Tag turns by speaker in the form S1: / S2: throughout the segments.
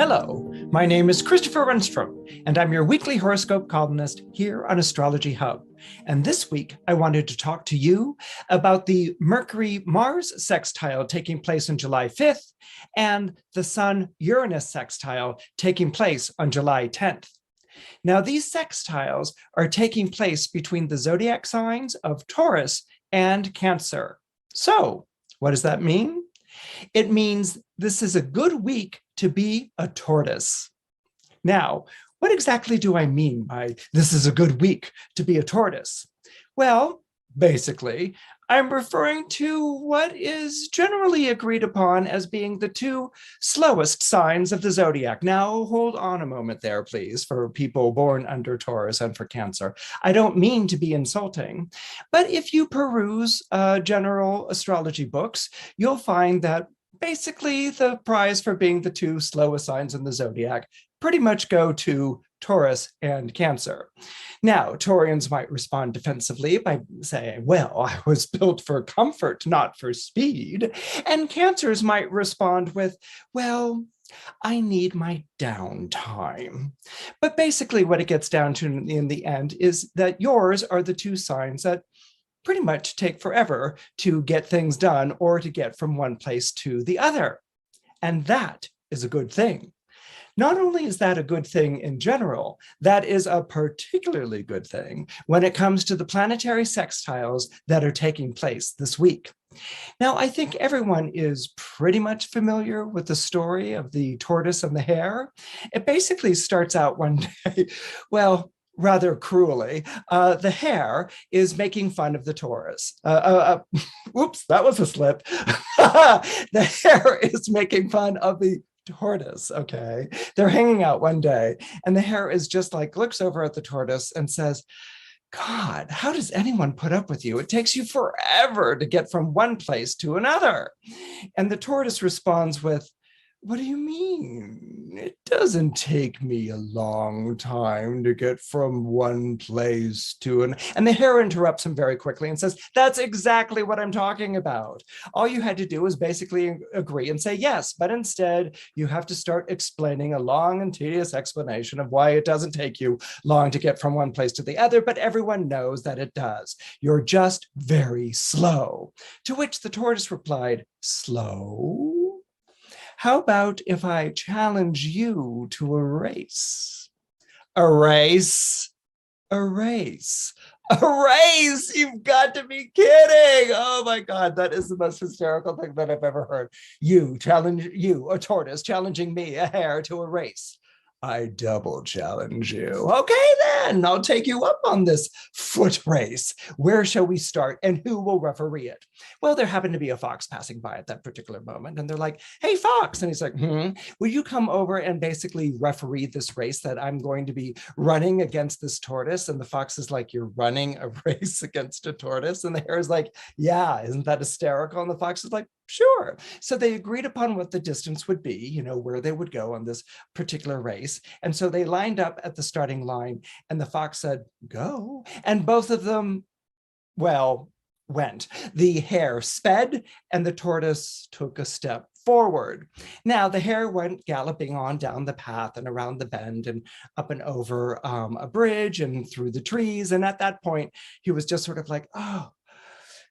S1: Hello, my name is Christopher Renstrom, and I'm your weekly horoscope columnist here on Astrology Hub. And this week, I wanted to talk to you about the Mercury-Mars sextile taking place on July 5th and the Sun-Uranus sextile taking place on July 10th. Now, these sextiles are taking place between the zodiac signs of Taurus and Cancer. So, what does that mean? It means this is a good week to be a tortoise. Now, what exactly do I mean by this is a good week to be a tortoise? Well, basically, I'm referring to what is generally agreed upon as being the two slowest signs of the zodiac. Now, hold on a moment there, please, for people born under Taurus and for Cancer. I don't mean to be insulting, but if you peruse general astrology books, you'll find that basically the prize for being the two slowest signs in the zodiac pretty much go to Taurus and Cancer. Now, Taurians might respond defensively by saying, well, I was built for comfort, not for speed. And Cancers might respond with, well, I need my downtime. But basically what it gets down to in the end is that yours are the two signs that pretty much take forever to get things done or to get from one place to the other. And that is a good thing. Not only is that a good thing in general, that is a particularly good thing when it comes to the planetary sextiles that are taking place this week. Now, I think everyone is pretty much familiar with the story of the tortoise and the hare. It basically starts out one day, well, rather cruelly, the hare is making fun of the tortoise. Oops, that was a slip. The hare is making fun of the tortoise, okay? They're hanging out one day, and the hare is just like, looks over at the tortoise and says, God, how does anyone put up with you? It takes you forever to get from one place to another. And the tortoise responds with, what do you mean? It doesn't take me a long time to get from one place to another. And the hare interrupts him very quickly and says, that's exactly what I'm talking about. All you had to do was basically agree and say yes, but instead you have to start explaining a long and tedious explanation of why it doesn't take you long to get from one place to the other, but everyone knows that it does. You're just very slow. To which the tortoise replied, slow? How about if I challenge you to a race? A race? A race? A race! You've got to be kidding! Oh my God, that is the most hysterical thing that I've ever heard. You, a tortoise, challenging me, a hare, to a race. I double challenge you. Okay, then I'll take you up on this foot race. Where shall we start and who will referee it? Well, there happened to be a fox passing by at that particular moment, and they're like, hey, fox. And he's like, will you come over and basically referee this race that I'm going to be running against this tortoise? And the fox is like, you're running a race against a tortoise? And the hare is like, yeah, isn't that hysterical? And the fox is like, sure. So they agreed upon what the distance would be, you know, where they would go on this particular race. And so they lined up at the starting line, and the fox said, go. And both of them, well, went. The hare sped and the tortoise took a step forward. Now the hare went galloping on down the path and around the bend and up and over a bridge and through the trees. And at that point, he was just sort of like, oh,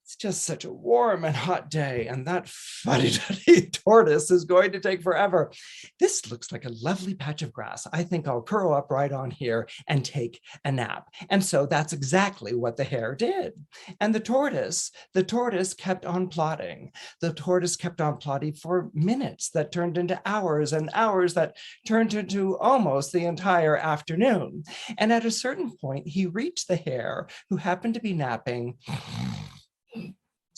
S1: it's just such a warm and hot day, and that fuddy-duddy tortoise is going to take forever. This looks like a lovely patch of grass. I think I'll curl up right on here and take a nap. And so that's exactly what the hare did. And the tortoise kept on plodding. The tortoise kept on plodding for minutes that turned into hours, and hours that turned into almost the entire afternoon. And at a certain point, he reached the hare, who happened to be napping,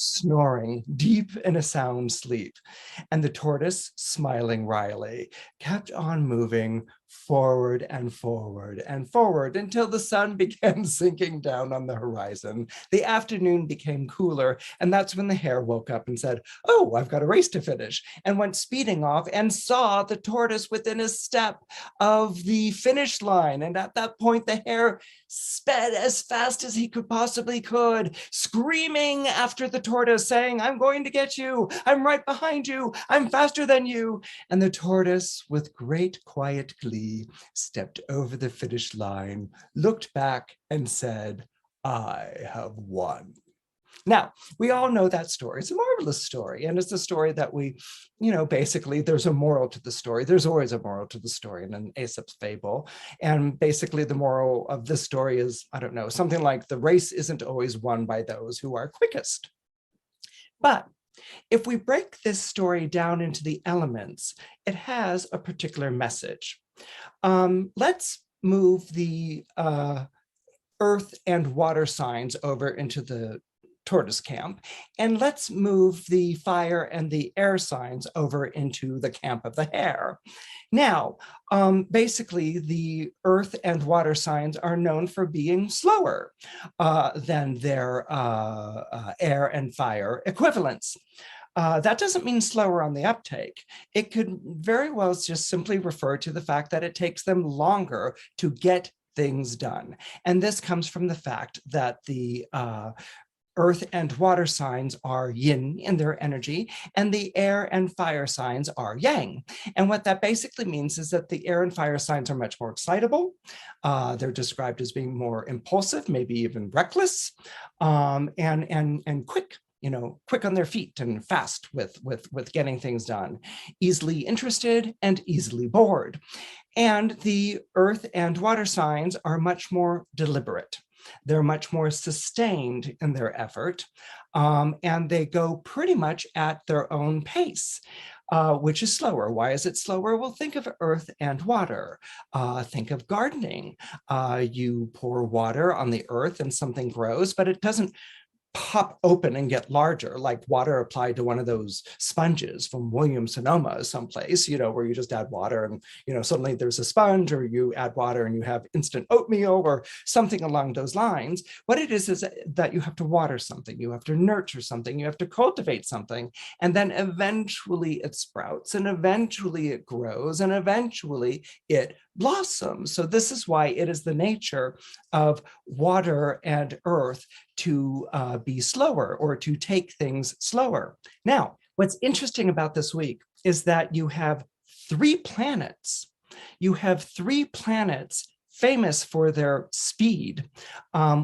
S1: snoring deep in a sound sleep. And the tortoise, smiling wryly, kept on moving forward and forward and forward until the sun began sinking down on the horizon. The afternoon became cooler, and that's when the hare woke up and said, "Oh, I've got a race to finish," and went speeding off and saw the tortoise within a step of the finish line. And at that point, the hare sped as fast as he could, screaming after the tortoise, saying, "I'm going to get you. I'm right behind you. I'm faster than you." And the tortoise, with great quiet glee, stepped over the finish line, looked back, and said, "I have won." Now, we all know that story. It's a marvelous story. And it's a story that we, basically there's a moral to the story. There's always a moral to the story in an Aesop's fable. And basically the moral of this story is, I don't know, something like the race isn't always won by those who are quickest. But if we break this story down into the elements, it has a particular message. Let's move the earth and water signs over into the tortoise camp, and let's move the fire and the air signs over into the camp of the hare. Now, basically, the earth and water signs are known for being slower than their air and fire equivalents. That doesn't mean slower on the uptake. It could very well just simply refer to the fact that it takes them longer to get things done. And this comes from the fact that the earth and water signs are yin in their energy, and the air and fire signs are yang. And what that basically means is that the air and fire signs are much more excitable. They're described as being more impulsive, maybe even reckless, and quick. Quick on their feet and fast with getting things done, easily interested and easily bored. And the earth and water signs are much more deliberate. They're much more sustained in their effort, and they go pretty much at their own pace. Which is slower. Why is it slower? Well, think of earth and water. Think of gardening. You pour water on the earth and something grows, but it doesn't pop open and get larger, like water applied to one of those sponges from Williams-Sonoma someplace, where you just add water and, suddenly there's a sponge, or you add water and you have instant oatmeal or something along those lines. What it is that you have to water something, you have to nurture something, you have to cultivate something, and then eventually it sprouts, and eventually it grows, and eventually it blossoms. So this is why it is the nature of water and earth to be slower, or to take things slower. Now, what's interesting about this week is that you have 3 planets. You have 3 planets famous for their speed,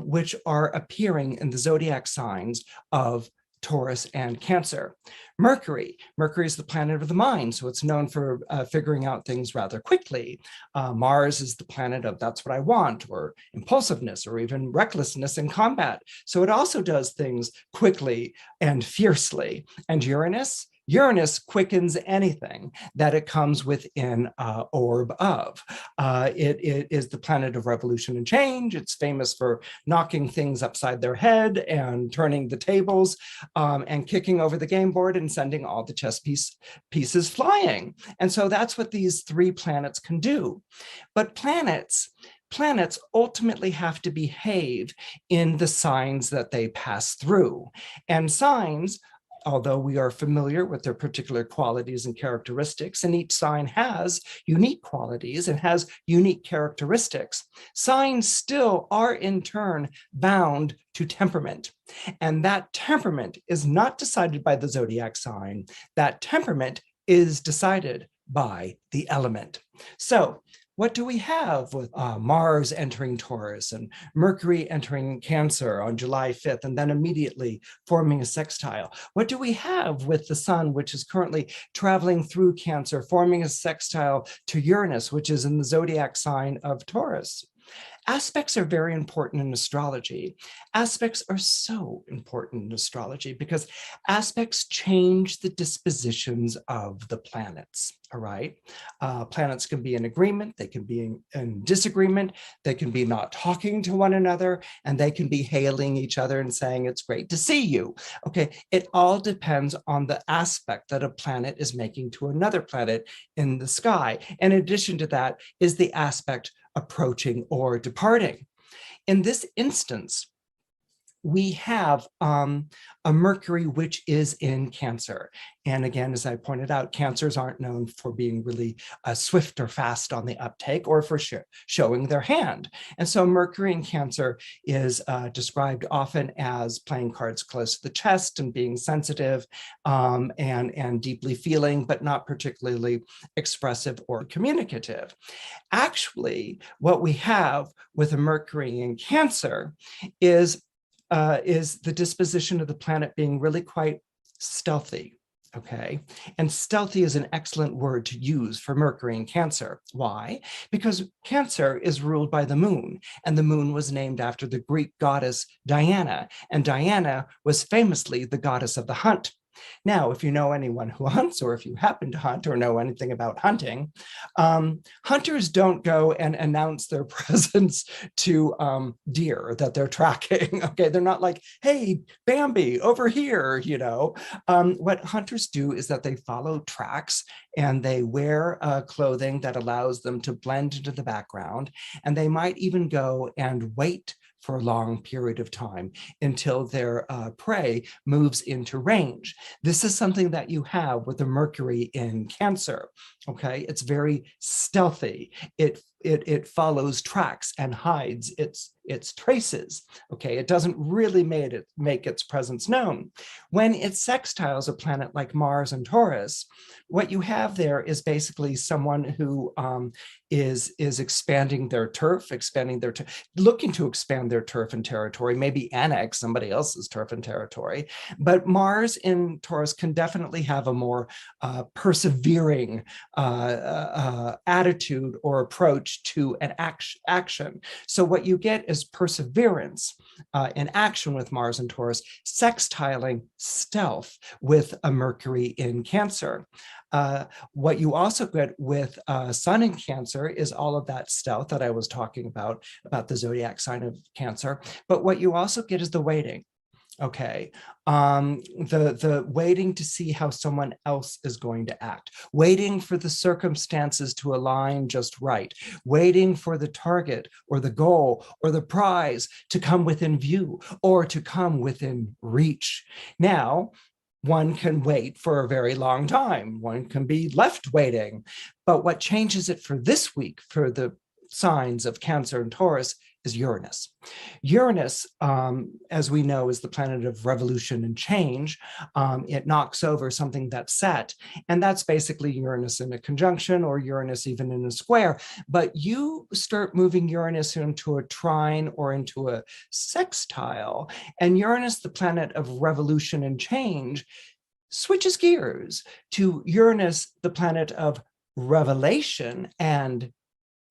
S1: which are appearing in the zodiac signs of Taurus and Cancer. Mercury is the planet of the mind, so it's known for figuring out things rather quickly. Mars is the planet of that's what I want, or impulsiveness, or even recklessness in combat. So it also does things quickly and fiercely. And Uranus quickens anything that it comes within orb of. It is the planet of revolution and change. It's famous for knocking things upside their head and turning the tables and kicking over the game board and sending all the chess pieces flying. And so that's what these 3 planets can do. But planets ultimately have to behave in the signs that they pass through. And signs, although we are familiar with their particular qualities and characteristics, and each sign has unique qualities and has unique characteristics, signs still are in turn bound to temperament. And that temperament is not decided by the zodiac sign. That temperament is decided by the element. So what do we have with Mars entering Taurus and Mercury entering Cancer on July 5th, and then immediately forming a sextile? What do we have with the sun, which is currently traveling through Cancer, forming a sextile to Uranus, which is in the zodiac sign of Taurus? Aspects are very important in astrology. Aspects are so important in astrology because aspects change the dispositions of the planets, all right? Planets can be in agreement, they can be in disagreement, they can be not talking to one another, and they can be hailing each other and saying, it's great to see you. Okay, it all depends on the aspect that a planet is making to another planet in the sky. In addition to that is the aspect approaching or departing. In this instance, we have a Mercury which is in Cancer. And again, as I pointed out, Cancers aren't known for being really swift or fast on the uptake or for showing their hand. And so Mercury in Cancer is described often as playing cards close to the chest and being sensitive and deeply feeling, but not particularly expressive or communicative. Actually, what we have with a Mercury in Cancer is the disposition of the planet being really quite stealthy, okay? And stealthy is an excellent word to use for Mercury in Cancer. Why? Because Cancer is ruled by the moon, and the moon was named after the Greek goddess Diana, and Diana was famously the goddess of the hunt. Now, if you know anyone who hunts, or if you happen to hunt or know anything about hunting, hunters don't go and announce their presence to deer that they're tracking. Okay, they're not like, hey, Bambi, over here, you know. What hunters do is that they follow tracks and they wear clothing that allows them to blend into the background. And they might even go and wait for a long period of time until their prey moves into range. This is something that you have with the Mercury in Cancer, okay? It's very stealthy. It follows tracks and hides its traces, okay? It doesn't really make its presence known. When it sextiles a planet like Mars and Taurus, what you have there is basically someone who is expanding their turf, looking to expand their turf and territory, maybe annex somebody else's turf and territory. But Mars in Taurus can definitely have a more persevering attitude or approach to an action. So what you get is perseverance in action with Mars and Taurus, sextiling stealth with a Mercury in Cancer. What you also get with Sun in Cancer is all of that stealth that I was talking about the zodiac sign of Cancer. But what you also get is the waiting. Okay, the waiting to see how someone else is going to act, waiting for the circumstances to align just right, waiting for the target or the goal or the prize to come within view or to come within reach. Now, one can wait for a very long time. One can be left waiting. But what changes it for this week for the signs of Cancer and Taurus is Uranus. Uranus, as we know, is the planet of revolution and change. It knocks over something that's set, and that's basically Uranus in a conjunction or Uranus even in a square. But you start moving Uranus into a trine or into a sextile, and Uranus, the planet of revolution and change, switches gears to Uranus, the planet of revelation and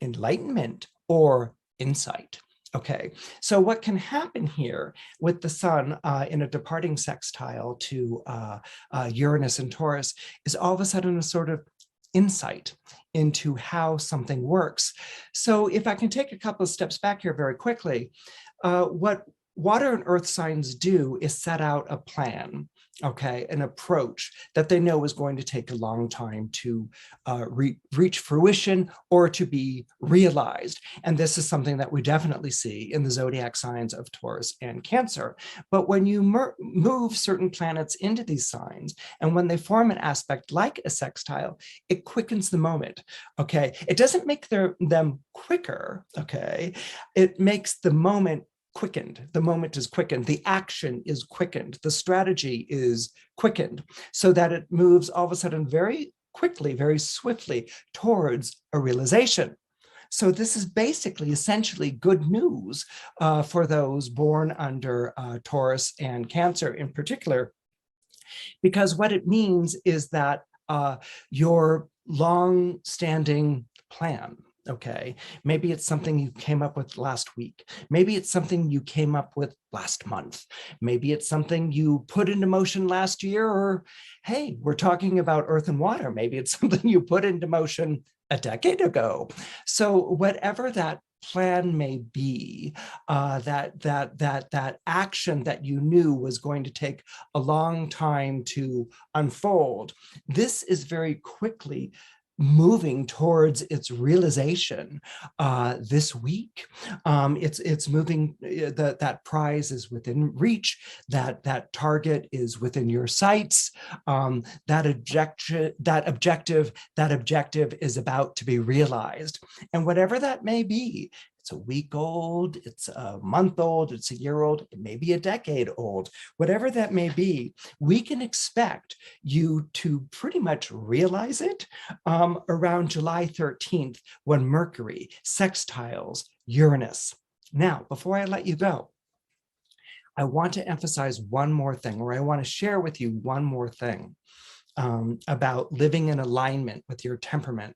S1: enlightenment or insight. Okay, so what can happen here with the sun in a departing sextile to Uranus and Taurus is all of a sudden a sort of insight into how something works. So if I can take a couple of steps back here very quickly, what water and earth signs do is set out a plan, okay, an approach that they know is going to take a long time to reach fruition or to be realized. And this is something that we definitely see in the zodiac signs of Taurus and Cancer. But when you move certain planets into these signs, and when they form an aspect like a sextile, it quickens the moment, okay? It doesn't make them quicker, okay? It makes the moment quickened. The moment is quickened. The action is quickened. The strategy is quickened so that it moves all of a sudden very quickly, very swiftly towards a realization. So this is basically essentially good news for those born under Taurus and Cancer in particular, because what it means is that your long-standing plan, Okay, maybe it's something you came up with last week. Maybe it's something you came up with last month. Maybe it's something you put into motion last year, or hey, we're talking about earth and water. Maybe it's something you put into motion a decade ago. So whatever that plan may be, that action that you knew was going to take a long time to unfold, this is very quickly moving towards its realization this week. It's moving. That prize is within reach. That target is within your sights. That objective is about to be realized, and whatever that may be. It's a week old, it's a month old, it's a year old, it may be a decade old, whatever that may be, we can expect you to pretty much realize it around July 13th, when Mercury sextiles Uranus. Now, before I let you go, I want to emphasize one more thing, or I want to share with you one more thing about living in alignment with your temperament.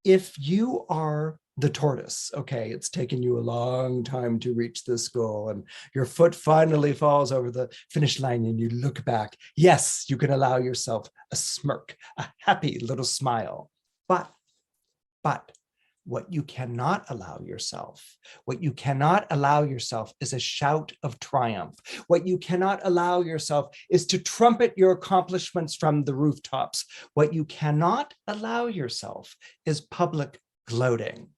S1: If you are the tortoise, okay, it's taken you a long time to reach this goal, and your foot finally falls over the finish line and you look back. Yes, you can allow yourself a smirk, a happy little smile. But what you cannot allow yourself, is a shout of triumph. What you cannot allow yourself is to trumpet your accomplishments from the rooftops. What you cannot allow yourself is public gloating.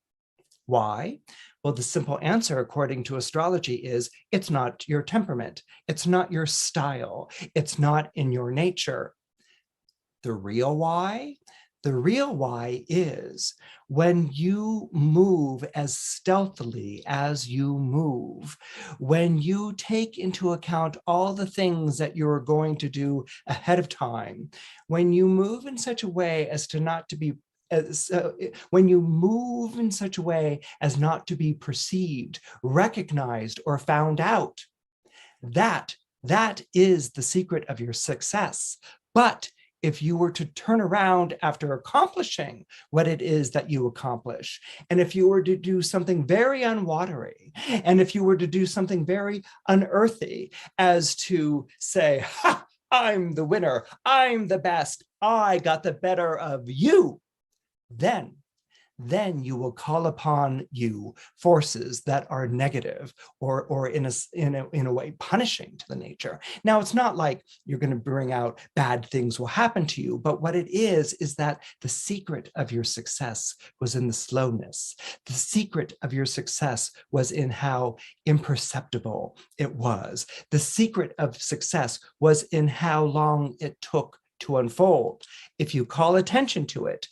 S1: Why? Well, the simple answer, according to astrology, is it's not your temperament. It's not your style. It's not in your nature. The real why? The real why is when you move as stealthily as you move, when you take into account all the things that you're going to do ahead of time, when you move in such a way as to not to be when you move in such a way as not to be perceived, recognized, or found out, that is the secret of your success. But if you were to turn around after accomplishing what it is that you accomplish, and if you were to do something very unwatery, and if you were to do something very unearthly, as to say, ha, I'm the winner, I'm the best, I got the better of you, then you will call upon you forces that are negative, or in a way punishing to the nature. Now, it's not like you're going to bring out bad things will happen to you, but what it is that the secret of your success was in the slowness. The secret of your success was in how imperceptible it was. The secret of success was in how long it took to unfold. If you call attention to it,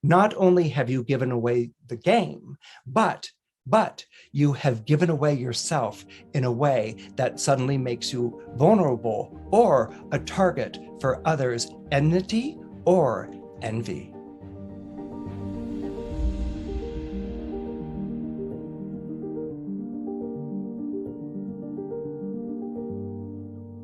S1: not only have you given away the game, but you have given away yourself in a way that suddenly makes you vulnerable or a target for others' enmity or envy.